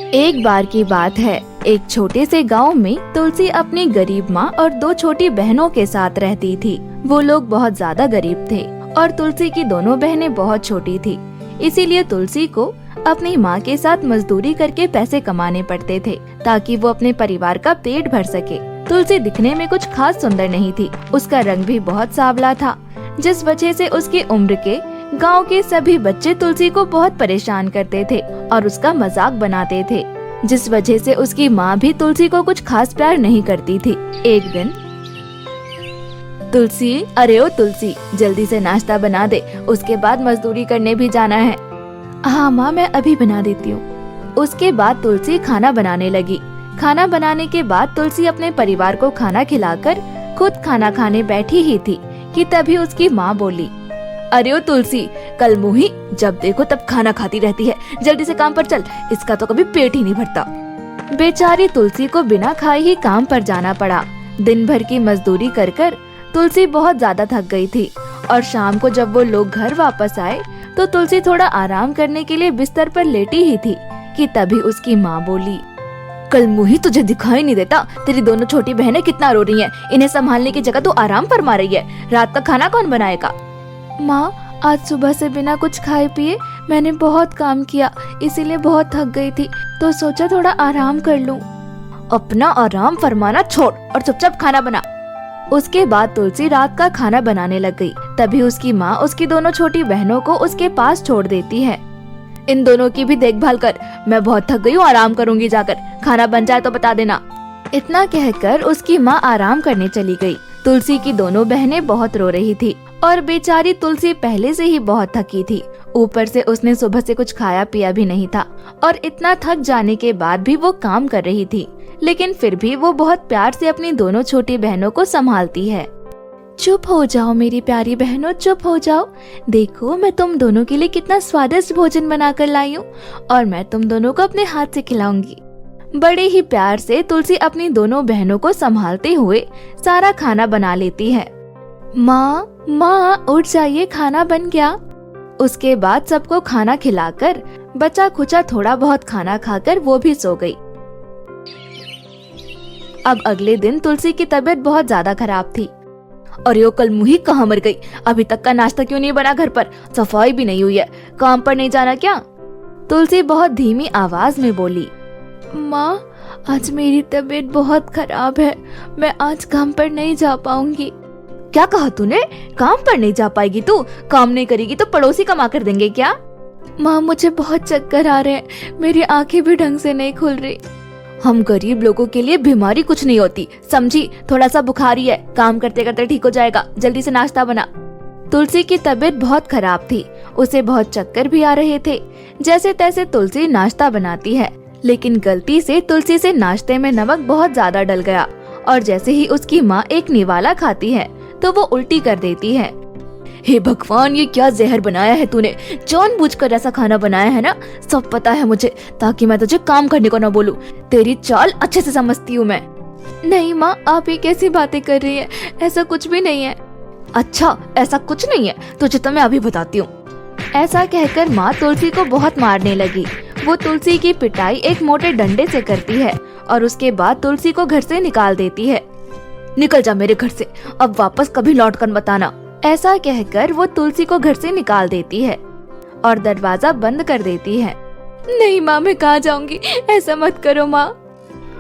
एक बार की बात है, एक छोटे से गांव में तुलसी अपनी गरीब माँ और दो छोटी बहनों के साथ रहती थी। वो लोग बहुत ज्यादा गरीब थे और तुलसी की दोनों बहनें बहुत छोटी थी। इसीलिए तुलसी को अपनी माँ के साथ मजदूरी करके पैसे कमाने पड़ते थे ताकि वो अपने परिवार का पेट भर सके। तुलसी दिखने में कुछ खास सुंदर नहीं थी, उसका रंग भी बहुत सांवला था, जिस वजह से उसकी उम्र के गांव के सभी बच्चे तुलसी को बहुत परेशान करते थे और उसका मजाक बनाते थे, जिस वजह से उसकी माँ भी तुलसी को कुछ खास प्यार नहीं करती थी। एक दिन तुलसी, अरे ओ तुलसी, जल्दी से नाश्ता बना दे, उसके बाद मजदूरी करने भी जाना है। हाँ माँ, मैं अभी बना देती हूँ। उसके बाद तुलसी खाना बनाने लगी। खाना बनाने के बाद तुलसी अपने परिवार को खाना खिलाकर खुद खाना खाने बैठी ही थी कि तभी उसकी माँ बोली, अरे ओ तुलसी, कल मुही जब देखो तब खाना खाती रहती है, जल्दी से काम पर चल, इसका तो कभी पेट ही नहीं भरता। बेचारी तुलसी को बिना खाए ही काम पर जाना पड़ा। दिन भर की मजदूरी कर कर तुलसी बहुत ज्यादा थक गई थी और शाम को जब वो लोग घर वापस आए तो तुलसी थोड़ा आराम करने के लिए बिस्तर पर लेटी ही थी कि तभी उसकी माँ बोली, कल मुही तुझे दिखाई नहीं देता, तेरी दोनों छोटी बहनें कितना रो रही हैं, इन्हें संभालने की जगह तू आराम फरमा रही है, रात का खाना कौन बनाएगा। माँ, आज सुबह से बिना कुछ खाए पिए मैंने बहुत काम किया, इसीलिए बहुत थक गई थी, तो सोचा थोड़ा आराम कर लूं। अपना आराम फरमाना छोड़ और चुपचाप खाना बना। उसके बाद तुलसी रात का खाना बनाने लग गई। तभी उसकी माँ उसकी दोनों छोटी बहनों को उसके पास छोड़ देती है। इन दोनों की भी देखभाल कर, मैं बहुत थक गई हूँ, आराम करूँगी जाकर, खाना बन जाए तो बता देना। इतना कहकर उसकी माँ आराम करने चली गई। तुलसी की दोनों बहनें बहुत रो रही थी और बेचारी तुलसी पहले से ही बहुत थकी थी। ऊपर से उसने सुबह से कुछ खाया पिया भी नहीं था और इतना थक जाने के बाद भी वो काम कर रही थी, लेकिन फिर भी वो बहुत प्यार से अपनी दोनों छोटी बहनों को संभालती है। चुप हो जाओ मेरी प्यारी बहनों, चुप हो जाओ, देखो मैं तुम दोनों के लिए कितना स्वादिष्ट भोजन बनाकर लाई हूँ और मैं तुम दोनों को अपने हाथ से खिलाऊंगी। बड़े ही प्यार से तुलसी अपनी दोनों बहनों को संभालते हुए सारा खाना बना लेती है। माँ, माँ उठ जाइए, खाना बन गया। उसके बाद सबको खाना खिलाकर बचा खुचा थोड़ा बहुत खाना खाकर वो भी सो गई। अब अगले दिन तुलसी की तबीयत बहुत ज्यादा खराब थी। अरे ओ कल मुही कहाँ मर गई, अभी तक का नाश्ता क्यों नहीं बना, घर पर सफाई भी नहीं हुई है, काम पर नहीं जाना क्या। तुलसी बहुत धीमी आवाज में बोली, माँ, आज मेरी तबीयत बहुत खराब है, मैं आज काम पर नहीं जा पाऊंगी। क्या कहा तूने, काम पर नहीं जा पाएगी तू, काम नहीं करेगी तो पड़ोसी कमा कर देंगे क्या। माँ, मुझे बहुत चक्कर आ रहे हैं, मेरी आंखें भी ढंग से नहीं खुल रही। हम गरीब लोगों के लिए बीमारी कुछ नहीं होती, समझी, थोड़ा सा बुखारी है, काम करते करते ठीक हो जाएगा, जल्दी से नाश्ता बना। तुलसी की तबीयत बहुत खराब थी, उसे बहुत चक्कर भी आ रहे थे। जैसे तैसे तुलसी नाश्ता बनाती है, लेकिन गलती से तुलसी से नाश्ते में नमक बहुत ज्यादा डल गया और जैसे ही उसकी माँ एक निवाला खाती है तो वो उल्टी कर देती है। हे भगवान, ये क्या जहर बनाया है तूने, जानबूझकर ऐसा खाना बनाया है ना, सब पता है मुझे, ताकि मैं तुझे काम करने को न बोलूं, तेरी चाल अच्छे से समझती हूँ मैं। नहीं माँ, आप ये कैसी बातें कर रही है, ऐसा कुछ भी नहीं है। अच्छा, ऐसा कुछ नहीं है, तुझे तो मैं अभी बताती हूँ। ऐसा कहकर माँ तुलसी को बहुत मारने लगी। वो तुलसी की पिटाई एक मोटे डंडे से करती है और उसके बाद तुलसी को घर से निकाल देती है। निकल जा मेरे घर से, अब वापस कभी लौट कर मत आना। ऐसा कहकर वो तुलसी को घर से निकाल देती है और दरवाजा बंद कर देती है। नहीं माँ, मैं कहाँ जाऊंगी, ऐसा मत करो माँ।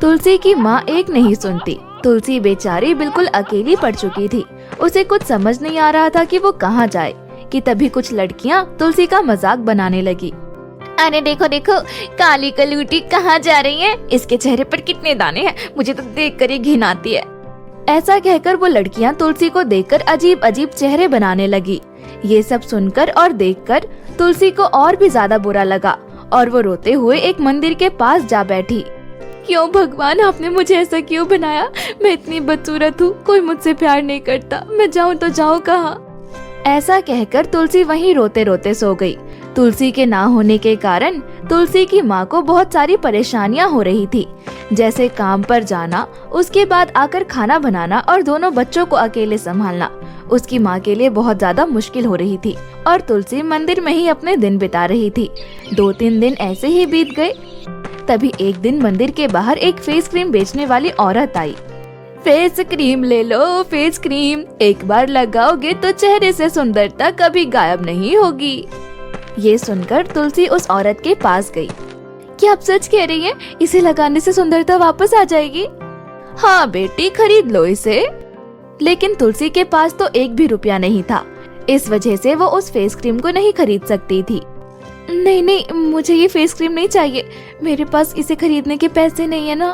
तुलसी की माँ एक नहीं सुनती। तुलसी बेचारी बिल्कुल अकेली पड़ चुकी थी, उसे कुछ समझ नहीं आ रहा था कि वो कहाँ जाए कि तभी कुछ लड़कियाँ तुलसी का मजाक बनाने लगी। अरे देखो देखो, काली कलूटी कहाँ जा रही है, इसके चेहरे पर कितने दाने हैं, मुझे तो देखकर ही घिन आती है। ऐसा कहकर वो लड़कियां तुलसी को देखकर अजीब अजीब चेहरे बनाने लगी। ये सब सुनकर और देखकर तुलसी को और भी ज्यादा बुरा लगा और वो रोते हुए एक मंदिर के पास जा बैठी। क्यों भगवान, आपने मुझे ऐसा क्यों बनाया, मैं इतनी बदसूरत हूँ, कोई मुझसे प्यार नहीं करता, मैं जाऊँ तो जाऊँ कहाँ। ऐसा कहकर तुलसी वहीं रोते रोते सो गई। तुलसी के ना होने के कारण तुलसी की माँ को बहुत सारी परेशानियाँ हो रही थी, जैसे काम पर जाना, उसके बाद आकर खाना बनाना और दोनों बच्चों को अकेले संभालना उसकी माँ के लिए बहुत ज्यादा मुश्किल हो रही थी और तुलसी मंदिर में ही अपने दिन बिता रही थी। 2-3 दिन ऐसे ही बीत गए। तभी एक दिन मंदिर के बाहर एक फेस क्रीम बेचने वाली औरत आई। फेस क्रीम ले लो, फेस क्रीम, एक बार लगाओगे तो चेहरे से सुंदरता कभी गायब नहीं होगी। ये सुनकर तुलसी उस औरत के पास गई। क्या आप सच कह रही हैं? इसे लगाने से सुंदरता वापस आ जाएगी? हाँ बेटी, खरीद लो इसे। लेकिन तुलसी के पास तो एक भी रुपया नहीं था, इस वजह से वो उस फेस क्रीम को नहीं खरीद सकती थी। नहीं नहीं, मुझे ये फेस क्रीम नहीं चाहिए, मेरे पास इसे खरीदने के पैसे नहीं है ना।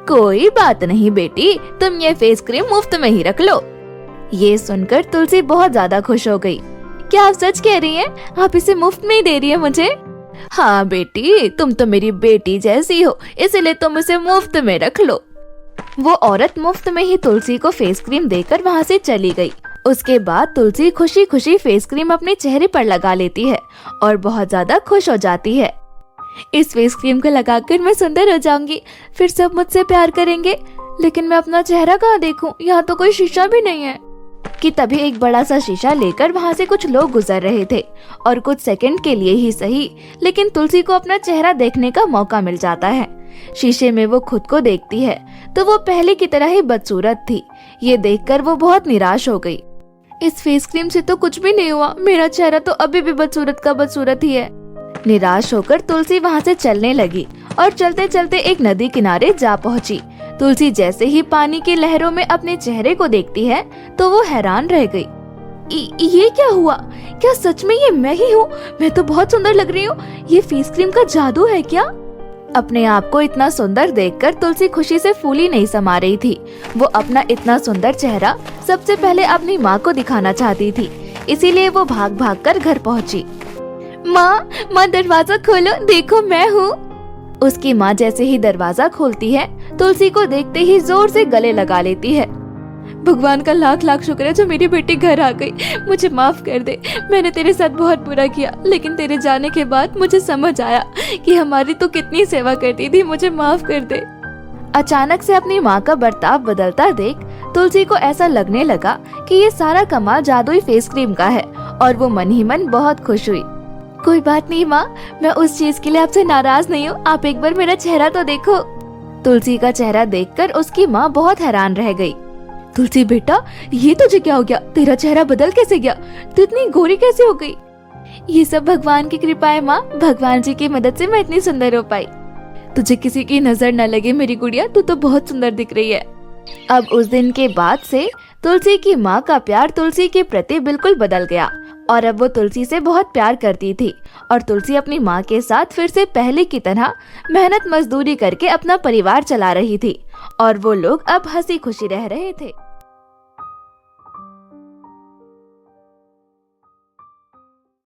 कोई बात नहीं बेटी, तुम ये फेस क्रीम मुफ्त में ही रख लो। ये सुनकर तुलसी बहुत ज्यादा खुश हो गई। क्या आप सच कह रही हैं? आप इसे मुफ्त में ही दे रही है मुझे? हाँ बेटी, तुम तो मेरी बेटी जैसी हो, इसलिए तुम इसे मुफ्त में रख लो। वो औरत मुफ्त में ही तुलसी को फेस क्रीम देकर वहाँ से चली गई। उसके बाद तुलसी खुशी खुशी फेस क्रीम अपने चेहरे पर लगा लेती है और बहुत ज्यादा खुश हो जाती है। इस फेस क्रीम को लगाकर मैं सुंदर हो जाऊंगी, फिर सब मुझसे प्यार करेंगे। लेकिन मैं अपना चेहरा कहाँ देखूं? यहाँ तो कोई शीशा भी नहीं है। कि तभी एक बड़ा सा शीशा लेकर वहाँ से कुछ लोग गुजर रहे थे और कुछ सेकंड के लिए ही सही, लेकिन तुलसी को अपना चेहरा देखने का मौका मिल जाता है। शीशे में वो खुद को देखती है तो वो पहले की तरह ही बदसूरत थी। ये देखकर वो बहुत निराश हो गई। इस फेस क्रीम से तो कुछ भी नहीं हुआ, मेरा चेहरा तो अभी भी बदसूरत का बदसूरत ही है। निराश होकर तुलसी वहाँ से चलने लगी और चलते चलते एक नदी किनारे जा पहुँची। तुलसी जैसे ही पानी की लहरों में अपने चेहरे को देखती है तो वो हैरान रह गई। ये क्या हुआ? क्या सच में ये मैं ही हूँ? मैं तो बहुत सुंदर लग रही हूँ। ये फेस क्रीम का जादू है क्या? अपने आप को इतना सुंदर देखकर तुलसी खुशी से फूली नहीं समा रही थी। वो अपना इतना सुंदर चेहरा सबसे पहले अपनी माँ को दिखाना चाहती थी, इसीलिए वो भाग भाग कर घर पहुँची। माँ दरवाजा खोलो, देखो मैं हूँ। उसकी माँ जैसे ही दरवाजा खोलती है तुलसी को देखते ही जोर से गले लगा लेती है। भगवान का लाख लाख शुक्र है जो मेरी बेटी घर आ गई। मुझे माफ कर दे, मैंने तेरे साथ बहुत बुरा किया, लेकिन तेरे जाने के बाद मुझे समझ आया कि हमारी तो कितनी सेवा करती थी। मुझे माफ कर दे। अचानक से अपनी माँ का बर्ताव बदलता देख तुलसी को ऐसा लगने लगा कि ये सारा कमाल जादुई फेस क्रीम का है और वो मन ही मन बहुत खुश हुई। कोई बात नहीं माँ, मैं उस चीज के लिए आपसे नाराज नहीं हूँ, आप एक बार मेरा चेहरा तो देखो। तुलसी का चेहरा देखकर उसकी माँ बहुत हैरान रह गई। तुलसी बेटा, ये तुझे क्या हो गया? तेरा चेहरा बदल कैसे गया? तू इतनी गोरी कैसे हो गई? ये सब भगवान की कृपा है माँ, भगवान जी की मदद से मैं इतनी सुंदर हो पाई। तुझे किसी की नजर न लगे मेरी गुड़िया, तू तो बहुत सुंदर दिख रही है। अब उस दिन के बाद से तुलसी की माँ का प्यार तुलसी के प्रति बिल्कुल बदल गया और अब वो तुलसी से बहुत प्यार करती थी और तुलसी अपनी माँ के साथ फिर से पहले की तरह मेहनत मजदूरी करके अपना परिवार चला रही थी और वो लोग अब हंसी खुशी रह रहे थे।